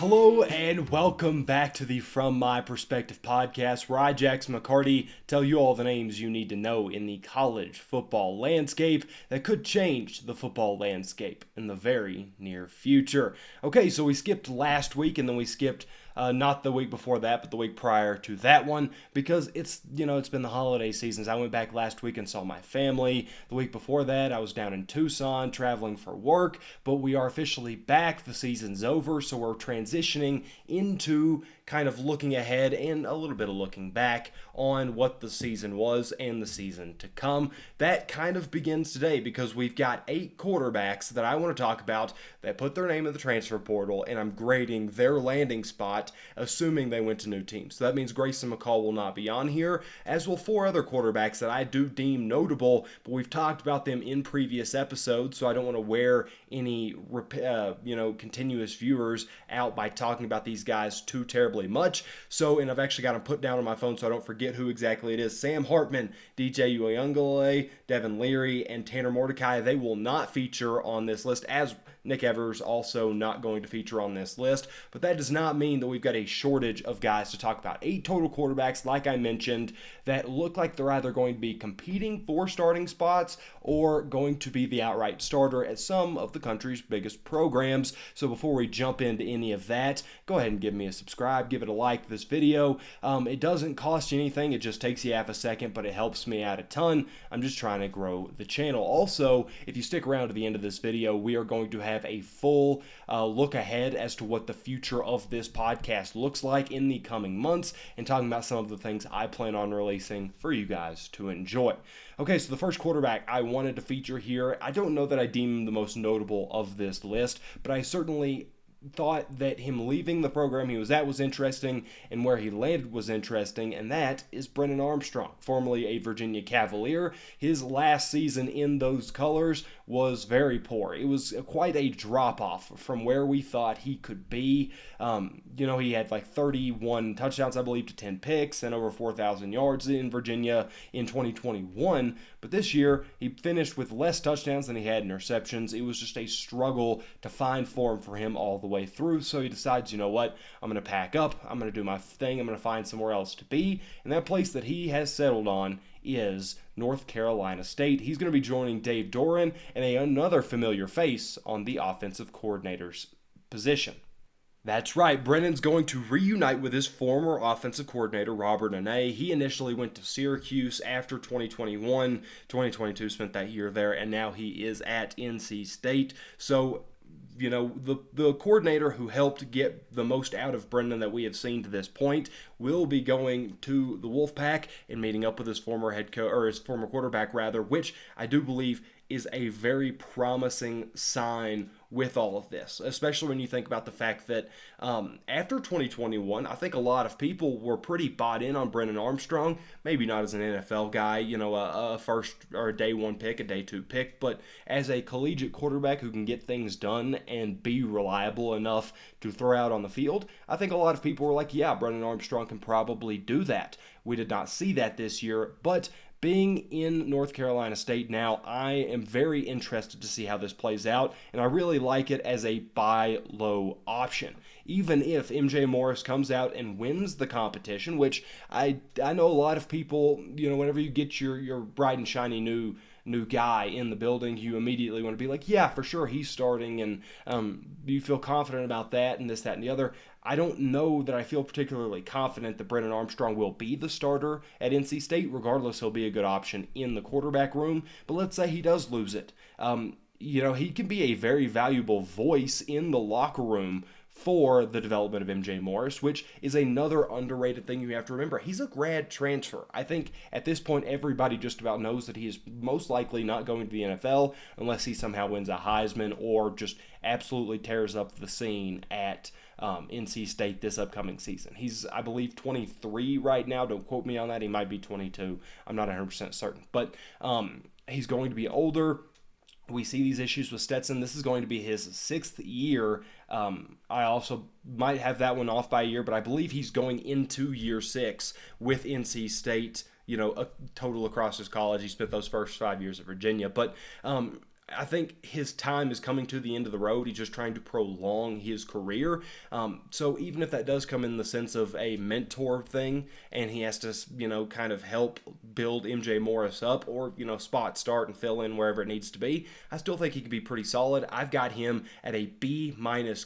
Hello and welcome back to the From My Prospective podcast, where I, Jackson McCarty, tell you all the names you need to know in the college football landscape that could change the football landscape in the very near future. Okay, so we skipped last week and then we skipped not the week before that, but the week prior to that one, because it's been the holiday seasons. I went back last week and saw my family. The week before that, I was down in Tucson traveling for work, but we are officially back. The season's over, so we're transitioning into kind of looking ahead and a little bit of looking back on what the season was and the season to come. That kind of begins today because we've got 8 quarterbacks that I want to talk about that put their name in the transfer portal, and I'm grading their landing spot, assuming they went to new teams. So that means Grayson McCall will not be on here, as will 4 other quarterbacks that I do deem notable, but we've talked about them in previous episodes, so I don't want to wear any continuous viewers out by talking about these guys too terribly much. So, and I've actually got them put down on my phone so I don't forget who exactly it is. Sam Hartman, DJ Uyunglele, Devin Leary, and Tanner Mordecai. They will not feature on this list, as Nick Evers also not going to feature on this list, but that does not mean that we've got a shortage of guys to talk about. 8 total quarterbacks, like I mentioned, that look like they're either going to be competing for starting spots or going to be the outright starter at some of the country's biggest programs. So before we jump into any of that, go ahead and give me a subscribe, give it a like this video. It doesn't cost you anything, it just takes you half a second, but it helps me out a ton. I'm just trying to grow the channel. Also, if you stick around to the end of this video, we are going to have a full look ahead as to what the future of this podcast looks like in the coming months, and talking about some of the things I plan on releasing for you guys to enjoy. Okay, so the first quarterback I wanted to feature here, I don't know that I deem him the most notable of this list, but I certainly thought that him leaving the program he was at was interesting, and where he landed was interesting, and that is Brennan Armstrong, formerly a Virginia Cavalier. His last season in those colors was very poor. It was quite a drop-off from where we thought he could be. He had like 31 touchdowns, I believe, to 10 picks and over 4,000 yards in Virginia in 2021, but this year he finished with less touchdowns than he had interceptions. It was just a struggle to find form for him all the way through, so he decides, you know what, I'm going to pack up, I'm going to do my thing, I'm going to find somewhere else to be, and that place that he has settled on is North Carolina State. He's going to be joining Dave Doran and another familiar face on the offensive coordinator's position. That's right, Brennan's going to reunite with his former offensive coordinator, Robert Anae. He initially went to Syracuse after 2021, 2022 spent that year there, and now he is at NC State. So, the coordinator who helped get the most out of Brennan that we have seen to this point will be going to the Wolfpack and meeting up with his former his former quarterback, which I do believe is a very promising sign with all of this, especially when you think about the fact that after 2021, I think a lot of people were pretty bought in on Brennan Armstrong, maybe not as an NFL guy, a first or a day 1 pick, a day 2 pick, but as a collegiate quarterback who can get things done and be reliable enough to throw out on the field. I think a lot of people were like, yeah, Brennan Armstrong can probably do that. We did not see that this year, but being in North Carolina State now, I am very interested to see how this plays out, and I really like it as a buy low option. Even if MJ Morris comes out and wins the competition, which I know a lot of people, whenever you get your bright and shiny new guy in the building, you immediately want to be like, yeah, for sure, he's starting, and you feel confident about that and this, that, and the other. I don't know that I feel particularly confident that Brennan Armstrong will be the starter at NC State. Regardless, he'll be a good option in the quarterback room, but let's say he does lose it. He can be a very valuable voice in the locker room for the development of MJ Morris, which is another underrated thing you have to remember. He's a grad transfer. I think at this point everybody just about knows that he is most likely not going to the NFL unless he somehow wins a Heisman or just absolutely tears up the scene at NC State this upcoming season. He's, I believe, 23 right now. Don't quote me on that. He might be 22. I'm not 100% certain. But he's going to be older. We see these issues with Stetson. This is going to be his 6th year. I also might have that one off by a year, but I believe he's going into year 6 with NC State, a total across his college. He spent those first 5 years at Virginia. But I think his time is coming to the end of the road. He's just trying to prolong his career. So even if that does come in the sense of a mentor thing, and he has to, kind of help build MJ Morris up, or spot start and fill in wherever it needs to be, I still think he could be pretty solid. I've got him at a B-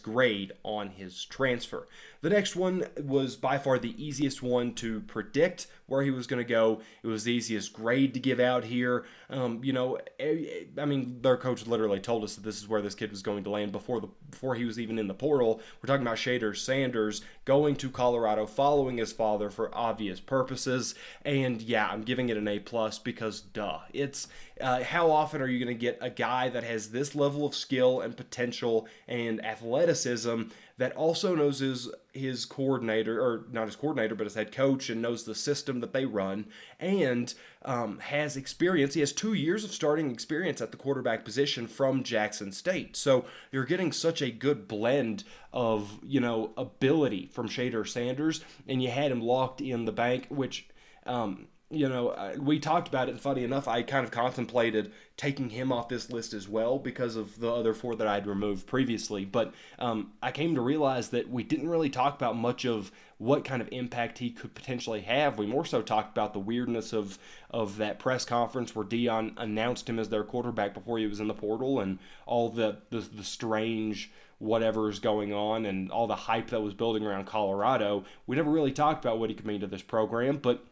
grade on his transfer. The next one was by far the easiest one to predict where he was going to go. It was the easiest grade to give out here. Their coach literally told us that this is where this kid was going to land before he was even in the portal. We're talking about Shader Sanders going to Colorado, following his father for obvious purposes. And yeah, I'm giving it an A+ because duh. It's how often are you going to get a guy that has this level of skill and potential and athleticism that also knows his coordinator, or not his coordinator, but his head coach, and knows the system that they run, and has experience. He has 2 years of starting experience at the quarterback position from Jackson State. So you're getting such a good blend of, ability from Shader Sanders, and you had him locked in the bank, which we talked about it, and funny enough, I kind of contemplated taking him off this list as well because of the other 4 that I'd removed previously. But I came to realize that we didn't really talk about much of what kind of impact he could potentially have. We more so talked about the weirdness of that press conference where Deion announced him as their quarterback before he was in the portal, and all the strange whatever's going on and all the hype that was building around Colorado. We never really talked about what he could mean to this program, but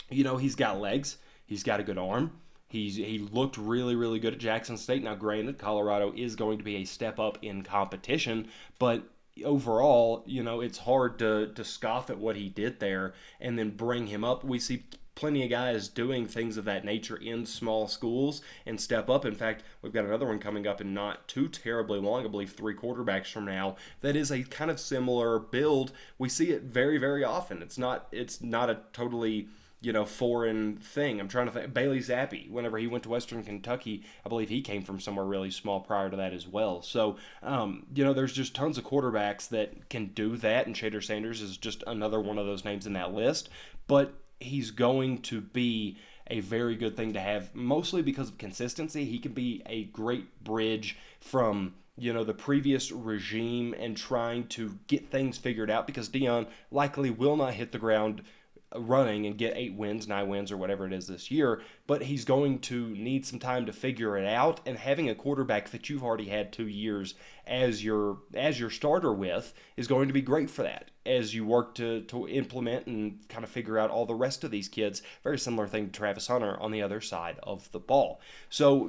he's got legs. He's got a good arm. He looked really, really good at Jackson State. Now, granted, Colorado is going to be a step up in competition, but overall, it's hard to scoff at what he did there and then bring him up. We see plenty of guys doing things of that nature in small schools and step up. In fact, we've got another one coming up in not too terribly long, I believe 3 quarterbacks from now, that is a kind of similar build. We see it very, very often. It's not a totally foreign thing. I'm trying to think. Bailey Zappi, whenever he went to Western Kentucky, I believe he came from somewhere really small prior to that as well. So, there's just tons of quarterbacks that can do that, and Shader Sanders is just another one of those names in that list. But he's going to be a very good thing to have, mostly because of consistency. He can be a great bridge from the previous regime and trying to get things figured out, because Deion likely will not hit the ground running and get 8 wins, 9 wins, or whatever it is this year, but he's going to need some time to figure it out, and having a quarterback that you've already had 2 years as your starter with is going to be great for that as you work to implement and kind of figure out all the rest of these kids. Very similar thing to Travis Hunter on the other side of the ball. So,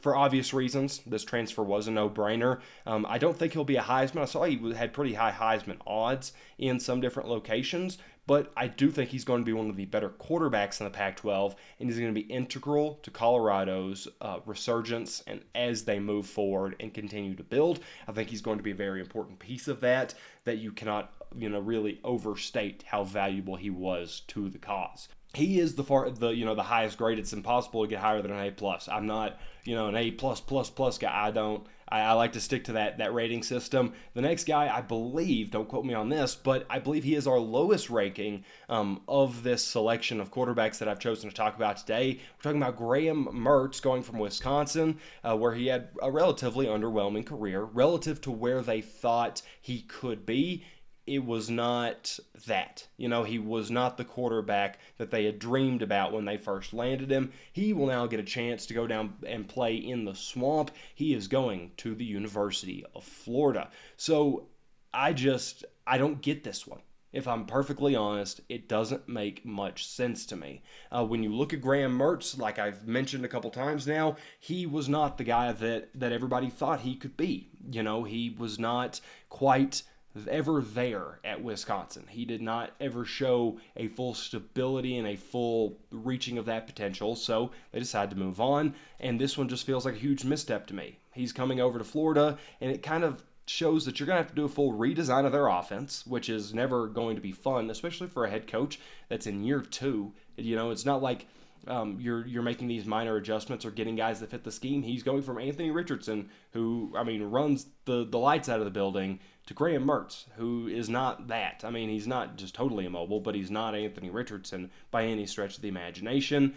for obvious reasons, this transfer was a no-brainer. I don't think he'll be a Heisman. I saw he had pretty high Heisman odds in some different locations, but I do think he's going to be one of the better quarterbacks in the Pac-12, and he's going to be integral to Colorado's resurgence and as they move forward and continue to build. I think he's going to be a very important piece of that you cannot, really overstate how valuable he was to the cause. He is the highest grade. It's impossible to get higher than an A+. I'm not, an A+++ guy. I like to stick to that rating system. The next guy, I believe, don't quote me on this, but I believe he is our lowest ranking of this selection of quarterbacks that I've chosen to talk about today. We're talking about Graham Mertz, going from Wisconsin, where he had a relatively underwhelming career relative to where they thought he could be. It was not that. He was not the quarterback that they had dreamed about when they first landed him. He will now get a chance to go down and play in the swamp. He is going to the University of Florida. So I don't get this one. If I'm perfectly honest, it doesn't make much sense to me. When you look at Graham Mertz, like I've mentioned a couple times now, he was not the guy that everybody thought he could be. He was not quite ever there at Wisconsin. He did not ever show a full stability and a full reaching of that potential, so they decided to move on, and this one just feels like a huge misstep to me. He's coming over to Florida, and it kind of shows that you're going to have to do a full redesign of their offense, which is never going to be fun, especially for a head coach that's in year 2. It's not like you're making these minor adjustments or getting guys that fit the scheme. He's going from Anthony Richardson, who, runs the lights out of the building, to Graham Mertz, who is not that. He's not just totally immobile, but he's not Anthony Richardson by any stretch of the imagination.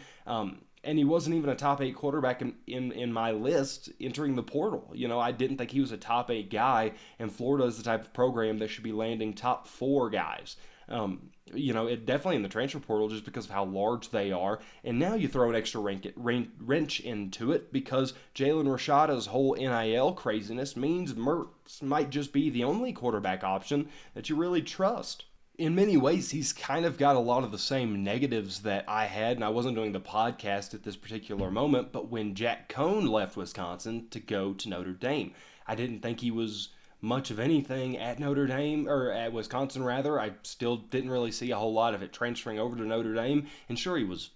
And he wasn't even a top 8 quarterback in my list entering the portal. I didn't think he was a top 8 guy, and Florida is the type of program that should be landing top 4 guys. It definitely in the transfer portal just because of how large they are. And now you throw an extra wrench into it because Jalen Rashada's whole NIL craziness means Mertz might just be the only quarterback option that you really trust. In many ways, he's kind of got a lot of the same negatives that I had, and I wasn't doing the podcast at this particular moment, but when Jack Cohn left Wisconsin to go to Notre Dame, I didn't think he was much of anything at Notre Dame, or at Wisconsin rather. I still didn't really see a whole lot of it transferring over to Notre Dame. And sure, he was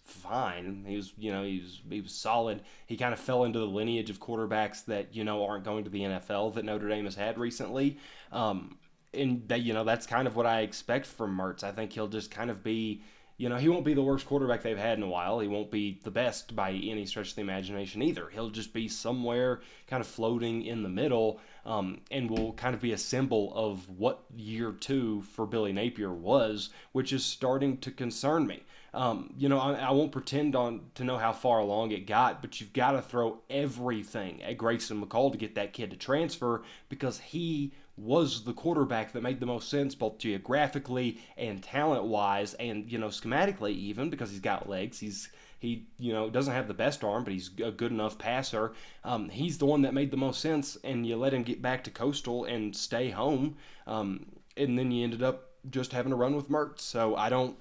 fine. He was solid. He kind of fell into the lineage of quarterbacks that aren't going to the NFL that Notre Dame has had recently. And that that's kind of what I expect from Mertz. I think he'll just kind of be. He won't be the worst quarterback they've had in a while. He won't be the best by any stretch of the imagination either. He'll just be somewhere kind of floating in the middle, and will kind of be a symbol of what year 2 for Billy Napier was, which is starting to concern me. I won't pretend to know how far along it got, but you've got to throw everything at Grayson McCall to get that kid to transfer, because he was the quarterback that made the most sense both geographically and talent-wise, and schematically even, because he's got legs. He doesn't have the best arm, but he's a good enough passer. He's the one that made the most sense, and you let him get back to Coastal and stay home, and then you ended up just having to run with Mertz. So I don't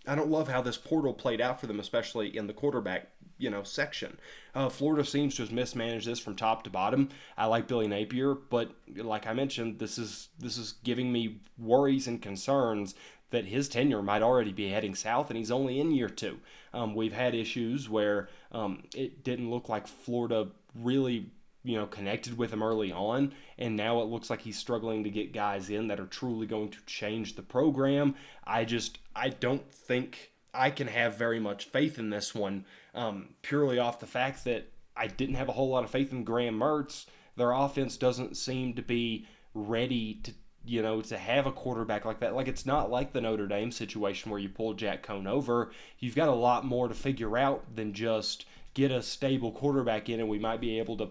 love how this portal played out for them, especially in the quarterback section. Florida seems to have mismanaged this from top to bottom. I like Billy Napier, but like I mentioned, this is giving me worries and concerns that his tenure might already be heading south, and he's only in year 2. We've had issues where it didn't look like Florida really connected with him early on, and now it looks like he's struggling to get guys in that are truly going to change the program. I don't think I can have very much faith in this one, purely off the fact that I didn't have a whole lot of faith in Graham Mertz. Their offense doesn't seem to be ready to have a quarterback like that. Like, it's not like the Notre Dame situation where you pull Jack Cohn over. You've got a lot more to figure out than just get a stable quarterback in and we might be able to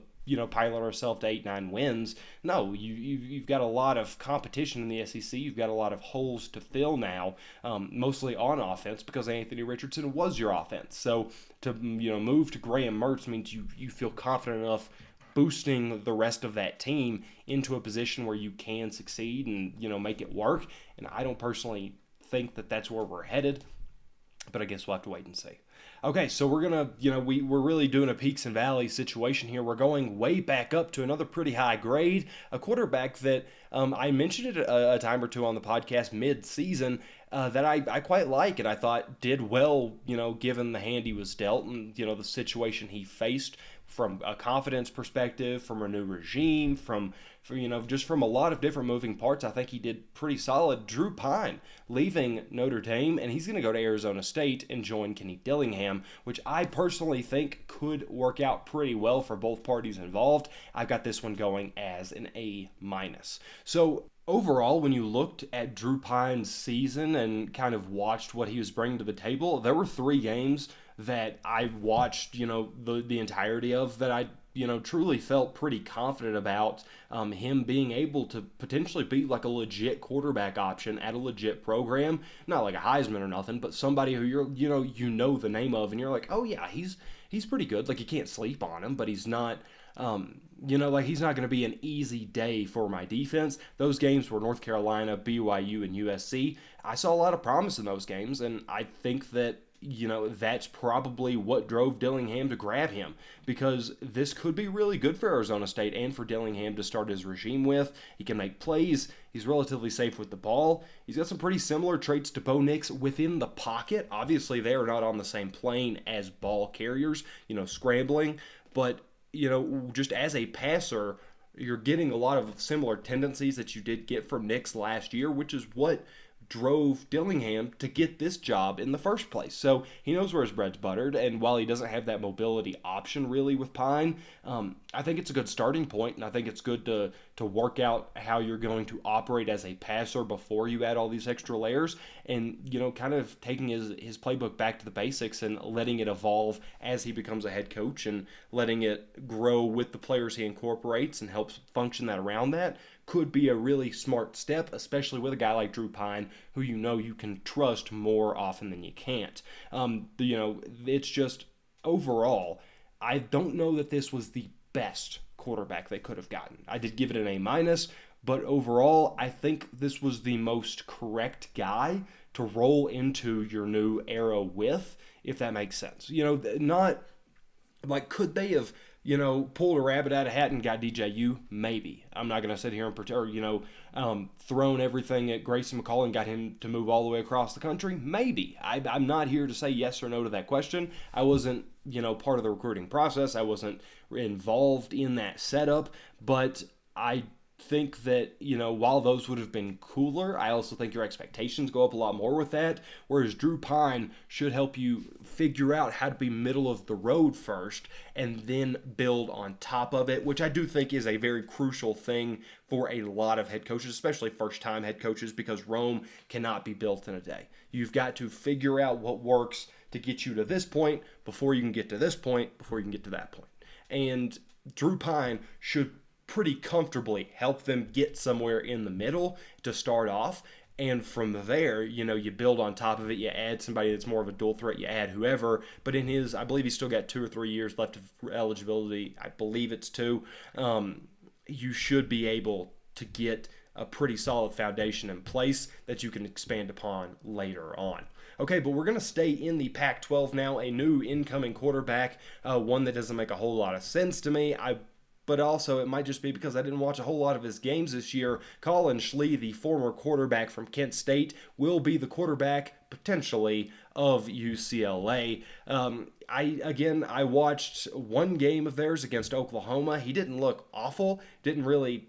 pilot ourselves to 8-9 wins. No, you've got a lot of competition in the SEC. You've got a lot of holes to fill now, mostly on offense, because Anthony Richardson was your offense. So to move to Graham Mertz means you feel confident enough boosting the rest of that team into a position where you can succeed and make it work. And I don't personally think that that's where we're headed, but I guess we'll have to wait and see. Okay, so we're going to, we're really doing a peaks and valleys situation here. We're going way back up to another pretty high grade, a quarterback that I mentioned it a time or two on the podcast mid-season that I quite like, and I thought did well, given the hand he was dealt and, the situation he faced from a confidence perspective, from a new regime, just from a lot of different moving parts. I think he did pretty solid. Drew Pyne leaving Notre Dame, and he's going to go to Arizona State and join Kenny Dillingham, which I personally think could work out pretty well for both parties involved. I've got this one going as an A-. So overall, when you looked at Drew Pyne's season and kind of watched what he was bringing to the table, there were 3 games that I watched, the entirety of that I, truly felt pretty confident about him being able to potentially be like a legit quarterback option at a legit program. Not like a Heisman or nothing, but somebody who you're, the name of, and you're like, oh yeah, he's pretty good. Like, you can't sleep on him, but he's not, he's not going to be an easy day for my defense. Those games were North Carolina, BYU, and USC. I saw a lot of promise in those games, and I think that that's probably what drove Dillingham to grab him, because this could be really good for Arizona State and for Dillingham to start his regime with. He can make plays. He's relatively safe with the ball. He's got some pretty similar traits to Bo Nix within the pocket. Obviously, they are not on the same plane as ball carriers, scrambling, but, just as a passer, you're getting a lot of similar tendencies that you did get from Nix last year, which is what drove Dillingham to get this job in the first place. So he knows where his bread's buttered, and while he doesn't have that mobility option really with Pyne, I think it's a good starting point, and I think it's good to work out how you're going to operate as a passer before you add all these extra layers, and kind of taking his playbook back to the basics and letting it evolve as he becomes a head coach and letting it grow with the players he incorporates and helps function that around that could be a really smart step, especially with a guy like Drew Pyne, who you can trust more often than you can't. It's just overall, I don't know that this was the best quarterback they could have gotten. I did give it an A-, but overall, I think this was the most correct guy to roll into your new era with, if that makes sense. Not like, could they have pulled a rabbit out of a hat and got DJU? Maybe. I'm not going to sit here and pretend, thrown everything at Grayson McCall and got him to move all the way across the country? Maybe. I'm not here to say yes or no to that question. I wasn't, part of the recruiting process. I wasn't involved in that setup, but I think that, while those would have been cooler, I also think your expectations go up a lot more with that, whereas Drew Pyne should help you figure out how to be middle of the road first and then build on top of it, which I do think is a very crucial thing for a lot of head coaches, especially first-time head coaches, because Rome cannot be built in a day. You've got to figure out what works to get you to this point before you can get to this point, before you can get to that point. And Drew Pyne should pretty comfortably help them get somewhere in the middle to start off. And from there, you build on top of it. You add somebody that's more of a dual threat. You add whoever. But I believe he's still got 2 or 3 years left of eligibility. I believe it's 2. You should be able to get a pretty solid foundation in place that you can expand upon later on. Okay, but we're going to stay in the Pac-12 now. A new incoming quarterback, one that doesn't make a whole lot of sense to me. But also it might just be because I didn't watch a whole lot of his games this year. Colin Schlee, the former quarterback from Kent State, will be the quarterback, potentially, of UCLA. I watched one game of theirs against Oklahoma. He didn't look awful. Didn't really,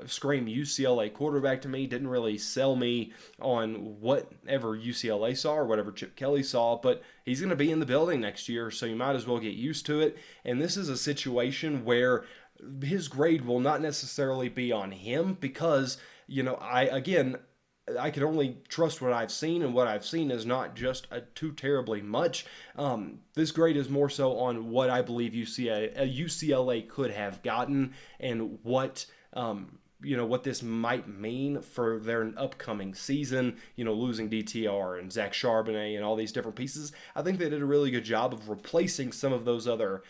scream UCLA quarterback to me. Didn't really sell me on whatever UCLA saw or whatever Chip Kelly saw. But he's going to be in the building next year, so you might as well get used to it. And this is a situation where his grade will not necessarily be on him because, I can only trust what I've seen, and what I've seen is not just too terribly much. This grade is more so on what I believe UCLA could have gotten and what this might mean for their upcoming season, losing DTR and Zach Charbonnet and all these different pieces. I think they did a really good job of replacing some of those other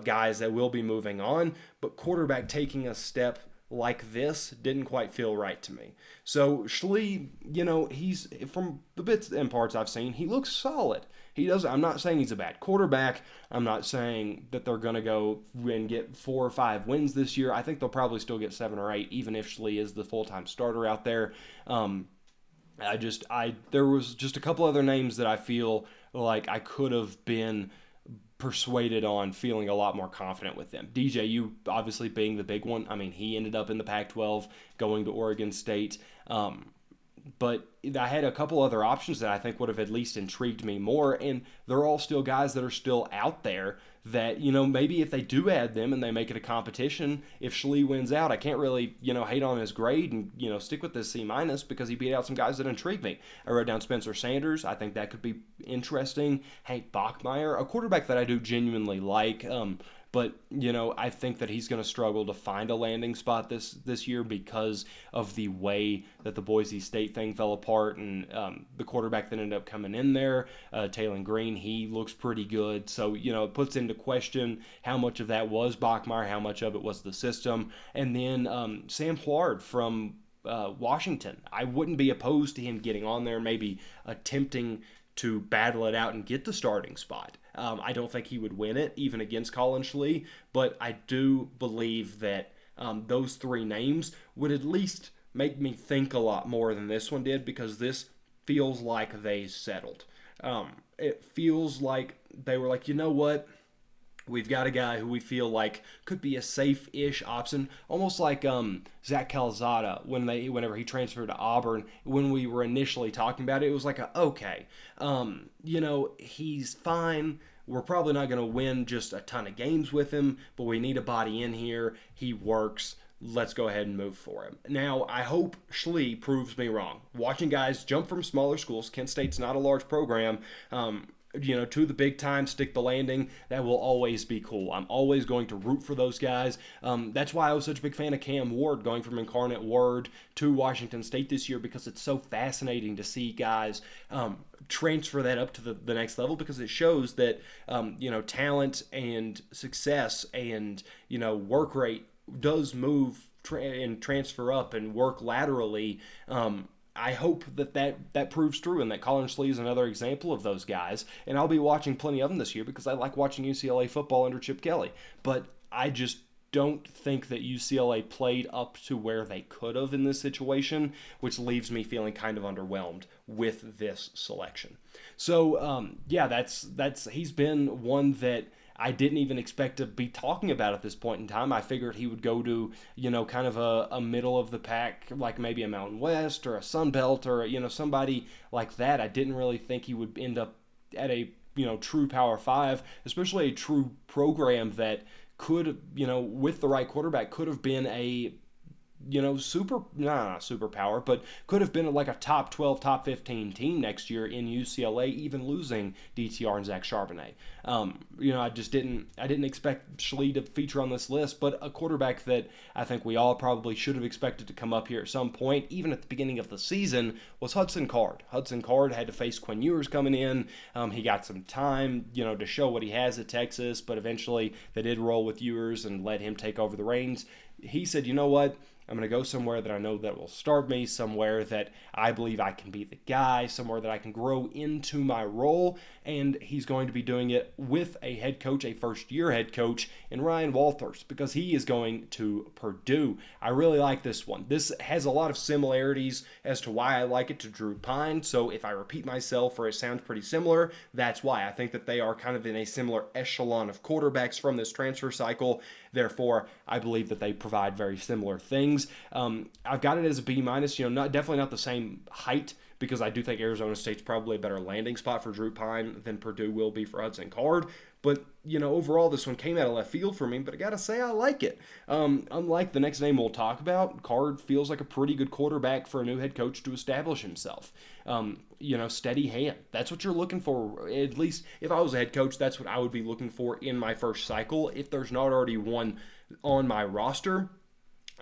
guys that will be moving on, but quarterback taking a step like this didn't quite feel right to me. So Schlee, he's, from the bits and parts I've seen, he looks solid. I'm not saying he's a bad quarterback. I'm not saying that they're going to go and get 4 or 5 wins this year. I think they'll probably still get 7 or 8, even if Schlee is the full-time starter out there. There was just a couple other names that I feel like I could have been persuaded on feeling a lot more confident with them. DJU obviously being the big one. I mean, he ended up in the Pac-12 going to Oregon State. But I had a couple other options that I think would have at least intrigued me more, and they're all still guys that are still out there that, maybe if they do add them and they make it a competition, if Schlee wins out, I can't really, hate on his grade and, stick with this C- because he beat out some guys that intrigue me. I wrote down Spencer Sanders. I think that could be interesting. Hank Bachmeier, a quarterback that I do genuinely like, but, I think that he's going to struggle to find a landing spot this year because of the way that the Boise State thing fell apart and the quarterback that ended up coming in there, Taylon Green, he looks pretty good. So, it puts into question how much of that was Bachmeier, how much of it was the system. And then Sam Huard from Washington. I wouldn't be opposed to him getting on there, maybe attempting to battle it out and get the starting spot. I don't think he would win it, even against Colin Schlee, but I do believe that those 3 names would at least make me think a lot more than this one did, because this feels like they settled. It feels like they were like, you know what? We've got a guy who we feel like could be a safe-ish option, almost like Zach Calzada whenever he transferred to Auburn. When we were initially talking about it, it was like okay, he's fine. We're probably not going to win just a ton of games with him, but we need a body in here. He works. Let's go ahead and move for him. Now, I hope Schlee proves me wrong. Watching guys jump from smaller schools, Kent State's not a large program, to the big time, stick the landing, that will always be cool. I'm always going to root for those guys. That's why I was such a big fan of Cam Ward going from Incarnate Word to Washington State this year, because it's so fascinating to see guys transfer that up to the next level, because it shows that, talent and success and, work rate does move and transfer up and work laterally. I hope that proves true, and that Colin Schlee is another example of those guys. And I'll be watching plenty of them this year because I like watching UCLA football under Chip Kelly. But I just don't think that UCLA played up to where they could have in this situation, which leaves me feeling kind of underwhelmed with this selection. So, that's he's been one that I didn't even expect to be talking about at this point in time. I figured he would go to, kind of a middle of the pack, like maybe a Mountain West or a Sun Belt or, somebody like that. I didn't really think he would end up at a, true Power 5, especially a true program that could, with the right quarterback, could have been a not superpower, but could have been like a top 12, top 15 team next year in UCLA, even losing DTR and Zach Charbonnet. I didn't expect Schlee to feature on this list, but a quarterback that I think we all probably should have expected to come up here at some point, even at the beginning of the season, was Hudson Card. Hudson Card had to face Quinn Ewers coming in. He got some time, to show what he has at Texas, but eventually they did roll with Ewers and let him take over the reins. He said, you know what? I'm going to go somewhere that I know that will start me, somewhere that I believe I can be the guy, somewhere that I can grow into my role, and he's going to be doing it with a head coach, a first-year head coach, in Ryan Walters, because he is going to Purdue. I really like this one. This has a lot of similarities as to why I like it to Drew Pyne, so if I repeat myself or it sounds pretty similar, that's why. I think that they are kind of in a similar echelon of quarterbacks from this transfer cycle. Therefore, I believe that they provide very similar things. I've got it as a B-, definitely not the same height, because I do think Arizona State's probably a better landing spot for Drew Pyne than Purdue will be for Hudson Card. But, overall, this one came out of left field for me, but I got to say I like it. Unlike the next name we'll talk about, Card feels like a pretty good quarterback for a new head coach to establish himself. Steady hand. That's what you're looking for. At least if I was a head coach, that's what I would be looking for in my first cycle. If there's not already one on my roster,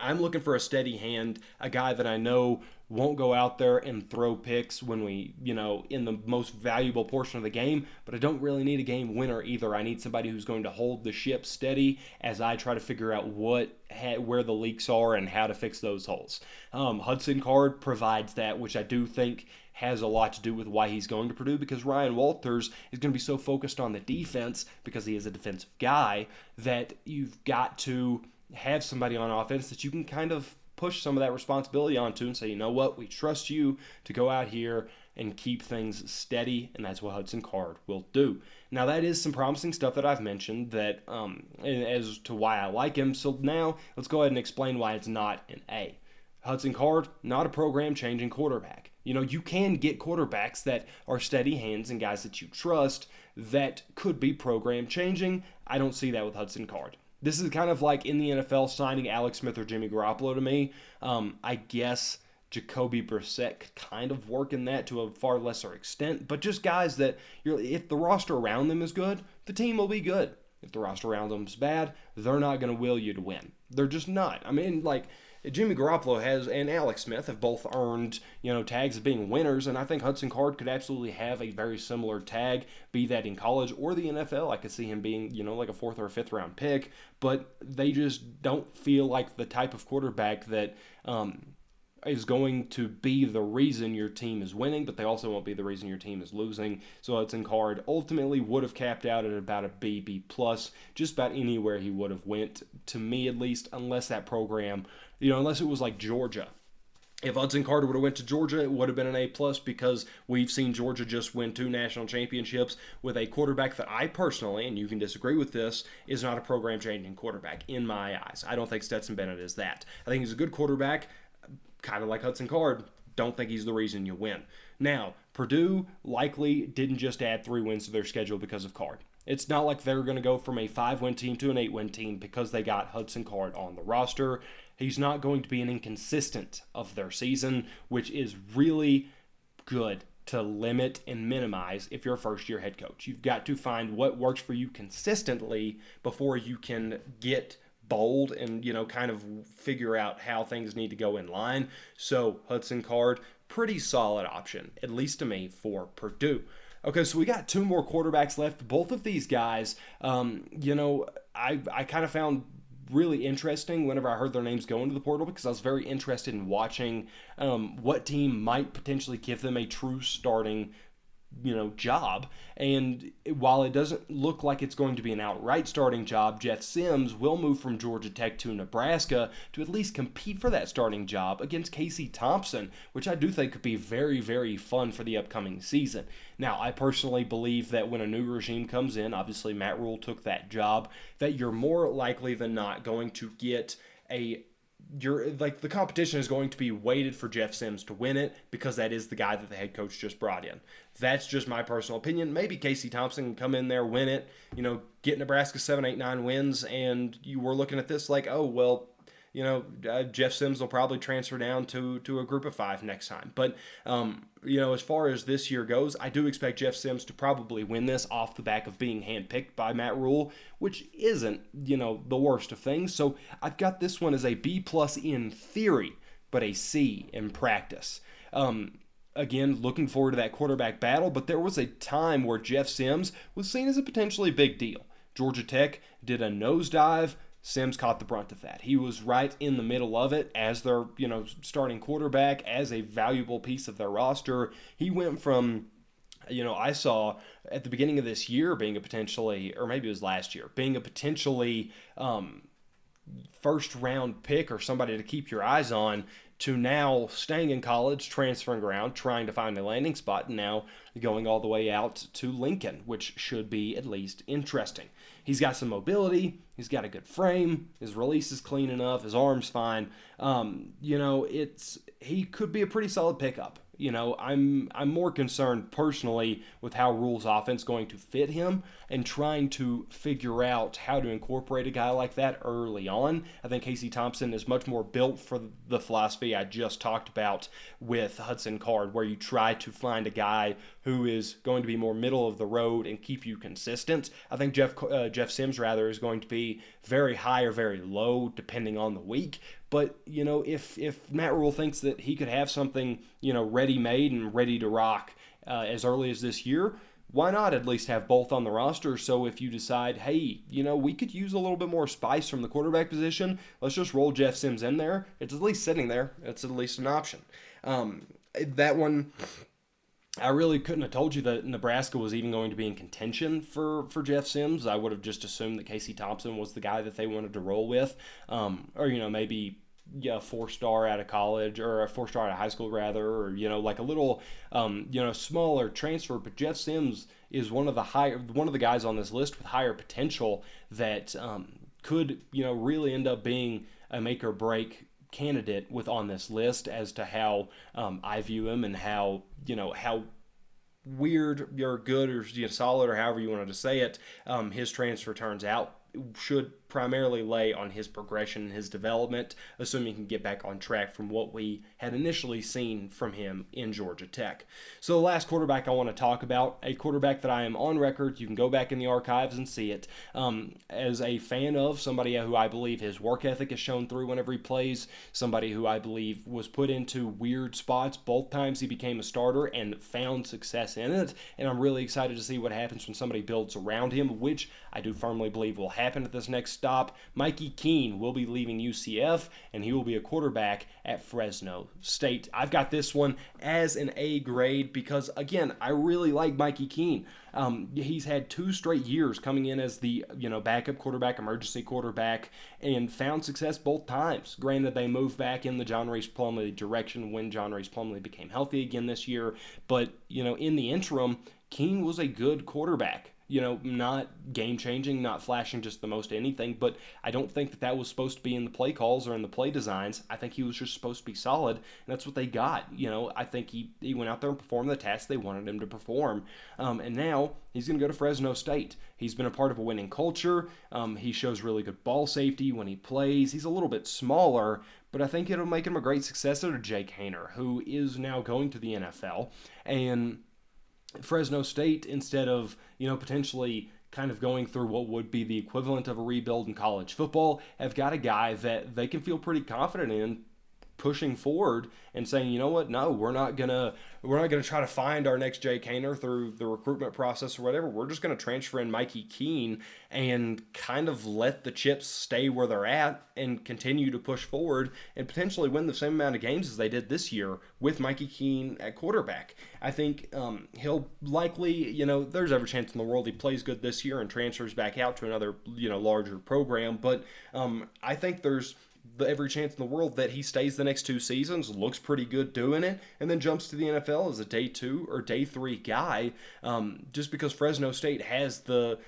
I'm looking for a steady hand, a guy that I know won't go out there and throw picks when we, in the most valuable portion of the game, but I don't really need a game winner either. I need somebody who's going to hold the ship steady as I try to figure out where the leaks are and how to fix those holes. Hudson Card provides that, which I do think has a lot to do with why he's going to Purdue, because Ryan Walters is going to be so focused on the defense, because he is a defensive guy, that you've got to have somebody on offense that you can kind of push some of that responsibility onto and say, you know what, we trust you to go out here and keep things steady, and that's what Hudson Card will do. Now, that is some promising stuff that I've mentioned that as to why I like him. So now let's go ahead and explain why it's not an A. Hudson Card, not a program-changing quarterback. You can get quarterbacks that are steady hands and guys that you trust that could be program-changing. I don't see that with Hudson Card. This is kind of like in the NFL signing Alex Smith or Jimmy Garoppolo to me. I guess Jacoby Brissett could kind of work in that to a far lesser extent, but just guys that if the roster around them is good, the team will be good. If the roster around them is bad, they're not going to will you to win. They're just not. I mean, like, Jimmy Garoppolo and Alex Smith have both earned, tags of being winners, and I think Hudson Card could absolutely have a very similar tag, be that in college or the NFL. I could see him being, like a 4th or 5th round pick, but they just don't feel like the type of quarterback that is going to be the reason your team is winning, but they also won't be the reason your team is losing. So Hudson Card ultimately would have capped out at about a B+, just about anywhere he would have went, to me at least, unless that program, unless it was like Georgia, If Hudson Card would have went to Georgia, it would have been an A+ because we've seen Georgia just win 2 national championships with a quarterback that I personally, and you can disagree with this, is not a program-changing quarterback in my eyes. I don't think Stetson Bennett is that. I think he's a good quarterback, kind of like Hudson Card. Don't think he's the reason you win. Now, Purdue likely didn't just add 3 wins to their schedule because of Card. It's not like they're going to go from a 5-win team to an 8-win team because they got Hudson Card on the roster. He's not going to be an inconsistent of their season, which is really good to limit and minimize if you're a first-year head coach. You've got to find what works for you consistently before you can get bold and, kind of figure out how things need to go in line. So Hudson Card, pretty solid option, at least to me, for Purdue. Okay, so we got 2 more quarterbacks left. Both of these guys, I kind of found really interesting whenever I heard their names go into the portal because I was very interested in watching what team might potentially give them a true starting job. And while it doesn't look like it's going to be an outright starting job, Jeff Sims will move from Georgia Tech to Nebraska to at least compete for that starting job against Casey Thompson, which I do think could be very, very fun for the upcoming season. Now, I personally believe that when a new regime comes in, obviously Matt Rule took that job, that you're more likely than not going to get the competition is going to be weighted for Jeff Sims to win it because that is the guy that the head coach just brought in. That's just my personal opinion. Maybe Casey Thompson can come in there, win it, get Nebraska 7, 8, 9 wins, and you were looking at this like, oh, well, Jeff Sims will probably transfer down to a group of 5 next time. But, as far as this year goes, I do expect Jeff Sims to probably win this off the back of being handpicked by Matt Rule, which isn't, the worst of things. So I've got this one as a B+ in theory, but a C in practice. Again, looking forward to that quarterback battle, but there was a time where Jeff Sims was seen as a potentially big deal. Georgia Tech did a nosedive. Sims caught the brunt of that. He was right in the middle of it as their, starting quarterback, as a valuable piece of their roster. He went from, I saw at the beginning of this year being a potentially, or maybe it was last year, being a potentially first-round pick or somebody to keep your eyes on, to now staying in college, transferring around, trying to find a landing spot, and now going all the way out to Lincoln, which should be at least interesting. He's got some mobility. He's got a good frame. His release is clean enough. His arm's fine. He could be a pretty solid pickup. I'm more concerned personally with how Rule's offense is going to fit him and trying to figure out how to incorporate a guy like that early on. I think Casey Thompson is much more built for the philosophy I just talked about with Hudson Card, where you try to find a guy who is going to be more middle of the road and keep you consistent. I think Jeff Sims is going to be very high or very low depending on the week. But, if Matt Rule thinks that he could have something, ready-made and ready to rock as early as this year, why not at least have both on the roster? So if you decide, hey, we could use a little bit more spice from the quarterback position, let's just roll Jeff Sims in there. It's at least sitting there. It's at least an option. That one, I really couldn't have told you that Nebraska was even going to be in contention for Jeff Sims. I would have just assumed that Casey Thompson was the guy that they wanted to roll with. Or, maybe a 4-star out of college, or a 4-star out of high school rather, or, like a little, smaller transfer. But Jeff Sims is one of the guys on this list with higher potential that could, really end up being a make or break candidate on this list as to how I view him and how weird or good or solid or however you wanted to say it, his transfer turns out. Should primarily lay on his progression and his development, assuming he can get back on track from what we had initially seen from him in Georgia Tech. So the last quarterback I want to talk about, a quarterback that I am on record, you can go back in the archives and see it, as a fan of, somebody who I believe his work ethic is shown through whenever he plays, somebody who I believe was put into weird spots both times he became a starter and found success in it, and I'm really excited to see what happens when somebody builds around him, which I do firmly believe will happen at this next stop. Mikey Keene will be leaving UCF, and he will be a quarterback at Fresno State. I've got this one as an A grade because, again, I really like Mikey Keene. He's had 2 straight years coming in as the backup quarterback, emergency quarterback, and found success both times. Granted, they moved back in the John Reese Plumlee direction when John Reese Plumlee became healthy again this year. But in the interim, Keene was a good quarterback. Not game-changing, not flashing just the most anything, but I don't think that was supposed to be in the play calls or in the play designs. I think he was just supposed to be solid, and that's what they got. I think he went out there and performed the task they wanted him to perform, and now he's going to go to Fresno State. He's been a part of a winning culture. He shows really good ball safety when he plays. He's a little bit smaller, but I think it'll make him a great successor to Jake Haener, who is now going to the NFL, and Fresno State, instead of, potentially kind of going through what would be the equivalent of a rebuild in college football, have got a guy that they can feel pretty confident in pushing forward and saying, you know what, no, we're not gonna try to find our next Jake Haener through the recruitment process or whatever. We're just gonna transfer in Mikey Keene and kind of let the chips stay where they're at and continue to push forward and potentially win the same amount of games as they did this year with Mikey Keene at quarterback. I think he'll likely, there's every chance in the world he plays good this year and transfers back out to another, larger program. But I think there's every chance in the world that he stays the next 2 seasons, looks pretty good doing it, and then jumps to the NFL as a day 2 or day 3 guy, just because Fresno State has the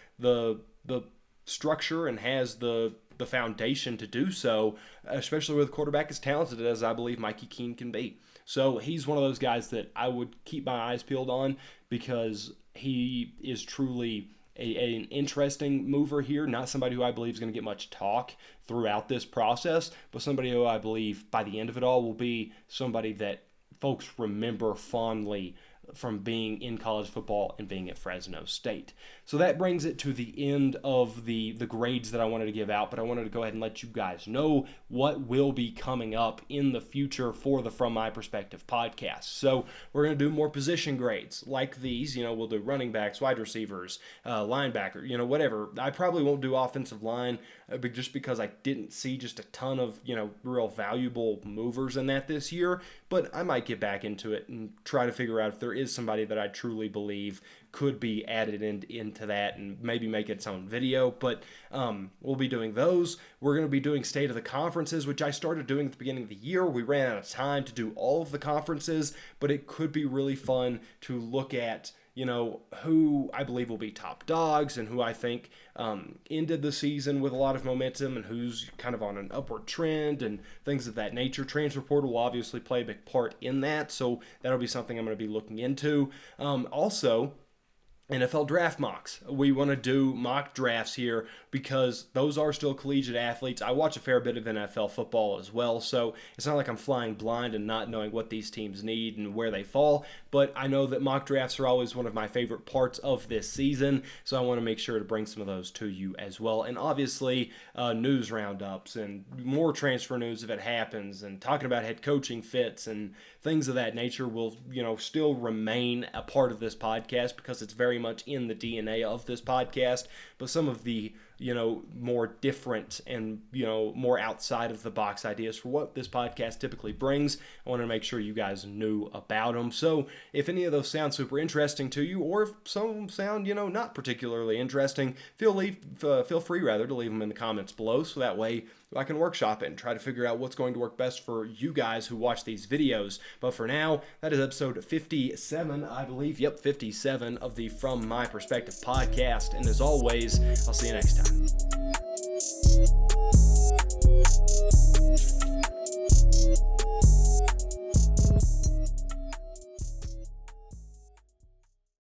structure and has the foundation to do so, especially with a quarterback as talented as I believe Mikey Keene can be. So he's one of those guys that I would keep my eyes peeled on because he is truly an interesting mover here, not somebody who I believe is going to get much talk throughout this process, but somebody who I believe by the end of it all will be somebody that folks remember fondly from being in college football and being at Fresno State. So that brings it to the end of the grades that I wanted to give out, but I wanted to go ahead and let you guys know what will be coming up in the future for the From My Prospective podcast. So we're going to do more position grades like these. We'll do running backs, wide receivers, linebacker, whatever. I probably won't do offensive line just because I didn't see just a ton of, real valuable movers in that this year, but I might get back into it and try to figure out if there is somebody that I truly believe could be added into that and maybe make its own video. But we'll be doing those. We're going to be doing state of the conferences, which I started doing at the beginning of the year. We ran out of time to do all of the conferences, but it could be really fun to look at who I believe will be top dogs and who I think ended the season with a lot of momentum and who's kind of on an upward trend and things of that nature. Transfer portal will obviously play a big part in that, so that'll be something I'm going to be looking into. Also, NFL draft mocks. We want to do mock drafts here because those are still collegiate athletes. I watch a fair bit of NFL football as well, so it's not like I'm flying blind and not knowing what these teams need and where they fall, but I know that mock drafts are always one of my favorite parts of this season, so I want to make sure to bring some of those to you as well. And obviously, news roundups and more transfer news if it happens, and talking about head coaching fits and things of that nature will, still remain a part of this podcast because it's very much in the DNA of this podcast. But some of the, more different and, more outside of the box ideas for what this podcast typically brings, I want to make sure you guys knew about them. So if any of those sound super interesting to you, or if some of them sound, not particularly interesting, feel free to leave them in the comments below, so that way I can workshop it and try to figure out what's going to work best for you guys who watch these videos. But for now, that is episode 57, I believe. Yep, 57 of the From My Prospective podcast. And as always, I'll see you next time.